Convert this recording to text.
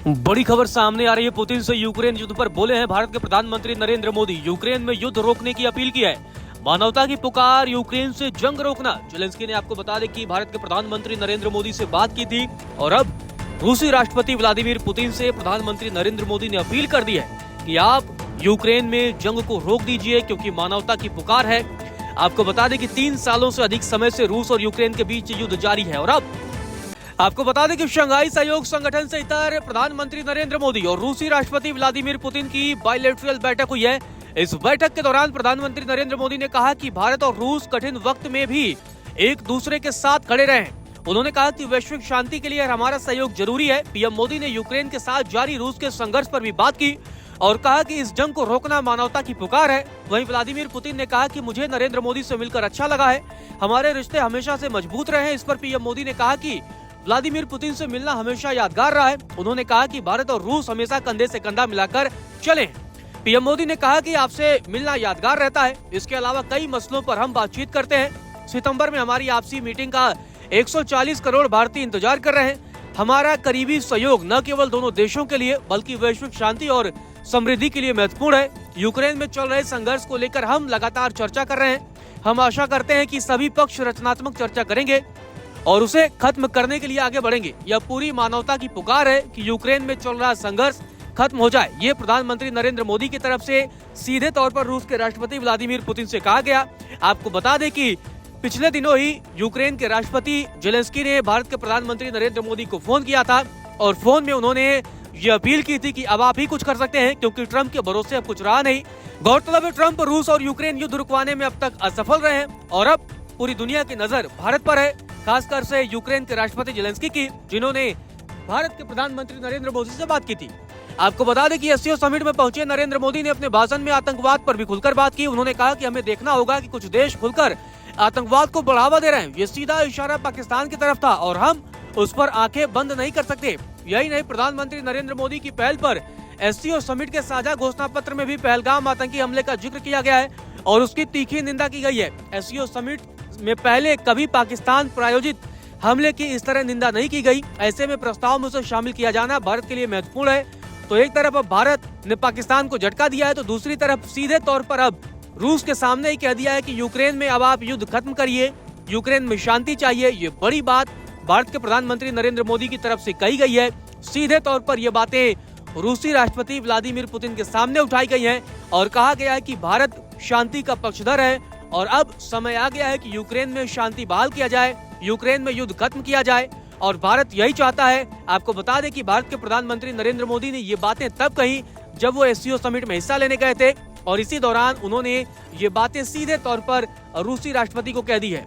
बड़ी खबर सामने आ रही है। पुतिन से यूक्रेन युद्ध पर बोले हैं भारत के प्रधानमंत्री नरेंद्र मोदी। यूक्रेन में युद्ध रोकने की अपील की है। मानवता की पुकार, यूक्रेन से जंग रोकना। जेलेंस्की ने आपको बता दें कि भारत के प्रधानमंत्री नरेंद्र मोदी से बात की थी और अब रूसी राष्ट्रपति व्लादिमीर पुतिन से प्रधानमंत्री नरेंद्र मोदी ने अपील कर दी है कि आप यूक्रेन में जंग को रोक दीजिए, क्योंकि मानवता की पुकार है। आपको बता दें कि 3 सालों से अधिक समय से रूस और यूक्रेन के बीच युद्ध जारी है और अब आपको बता दें कि शंघाई सहयोग संगठन से इतर प्रधानमंत्री नरेंद्र मोदी और रूसी राष्ट्रपति व्लादिमीर पुतिन की बायलैटरल बैठक हुई है। इस बैठक के दौरान प्रधानमंत्री नरेंद्र मोदी ने कहा कि भारत और रूस कठिन वक्त में भी एक दूसरे के साथ खड़े रहे। उन्होंने कहा कि वैश्विक शांति के लिए हमारा सहयोग जरूरी है। पीएम मोदी ने यूक्रेन के साथ जारी रूस के संघर्ष पर भी बात की और कहा कि इस जंग को रोकना मानवता की पुकार है। वहीं व्लादिमीर पुतिन ने कहा कि मुझे नरेंद्र मोदी से मिलकर अच्छा लगा है, हमारे रिश्ते हमेशा से मजबूत रहे हैं। इस पर पीएम मोदी ने कहा कि व्लादिमीर पुतिन से मिलना हमेशा यादगार रहा है। उन्होंने कहा कि भारत और रूस हमेशा कंधे से कंधा मिलाकर चले। पीएम मोदी ने कहा कि आपसे मिलना यादगार रहता है। इसके अलावा कई मसलों पर हम बातचीत करते हैं। सितंबर में हमारी आपसी मीटिंग का 140 करोड़ भारतीय इंतजार कर रहे हैं। हमारा करीबी सहयोग न केवल दोनों देशों के लिए बल्कि वैश्विक शांति और समृद्धि के लिए महत्वपूर्ण है। यूक्रेन में चल रहे संघर्ष को लेकर हम लगातार चर्चा कर रहे हैं। हम आशा करते हैं कि सभी पक्ष रचनात्मक चर्चा करेंगे और उसे खत्म करने के लिए आगे बढ़ेंगे। यह पूरी मानवता की पुकार है कि यूक्रेन में चल रहा संघर्ष खत्म हो जाए। ये प्रधानमंत्री नरेंद्र मोदी की तरफ से सीधे तौर पर रूस के राष्ट्रपति व्लादिमीर पुतिन से कहा गया। आपको बता दें कि पिछले दिनों ही यूक्रेन के राष्ट्रपति जेलेंस्की ने भारत के प्रधानमंत्री नरेंद्र मोदी को फोन किया था और फोन में उन्होंने ये अपील की थी कि अब आप ही कुछ कर सकते हैं, क्योंकि ट्रंप के भरोसे अब कुछ रहा नहीं। गौरतलब है, ट्रंप रूस और यूक्रेन युद्ध रुकवाने में अब तक असफल रहे हैं और अब पूरी दुनिया की नजर भारत पर है, खासकर से यूक्रेन के राष्ट्रपति जेलेंस्की की, जिन्होंने भारत के प्रधानमंत्री नरेंद्र मोदी से बात की थी। आपको बता दें कि एससीओ समिट में पहुंचे नरेंद्र मोदी ने अपने भाषण में आतंकवाद पर भी खुलकर बात की। उन्होंने कहा कि हमें देखना होगा कि कुछ देश खुलकर आतंकवाद को बढ़ावा दे रहे हैं। ये सीधा इशारा पाकिस्तान की तरफ था और हम उस पर आंखें बंद नहीं कर सकते। यही नहीं, प्रधानमंत्री नरेंद्र मोदी की पहल पर एससीओ समिट के साझा घोषणा पत्र में भी पहलगाम आतंकी हमले का जिक्र किया गया है और उसकी तीखी निंदा की गई है। एससीओ समिट में पहले कभी पाकिस्तान प्रायोजित हमले की इस तरह निंदा नहीं की गई। ऐसे में प्रस्ताव में उसे शामिल किया जाना भारत के लिए महत्वपूर्ण है। तो एक तरफ अब भारत ने पाकिस्तान को झटका दिया है, तो दूसरी तरफ सीधे तौर पर अब रूस के सामने ही कह दिया है कि यूक्रेन में अब आप युद्ध खत्म करिए, यूक्रेन में शांति चाहिए। ये बड़ी बात भारत के प्रधानमंत्री नरेंद्र मोदी की तरफ से कही गई है। सीधे तौर पर ये बातें रूसी राष्ट्रपति व्लादिमीर पुतिन के सामने उठाई गई हैं और कहा गया है कि भारत शांति का पक्षधर है और अब समय आ गया है कि यूक्रेन में शांति बहाल किया जाए, यूक्रेन में युद्ध खत्म किया जाए और भारत यही चाहता है। आपको बता दें कि भारत के प्रधानमंत्री नरेंद्र मोदी ने ये बातें तब कही जब वो एससीओ समिट में हिस्सा लेने गए थे और इसी दौरान उन्होंने ये बातें सीधे तौर पर रूसी राष्ट्रपति को कह दी है।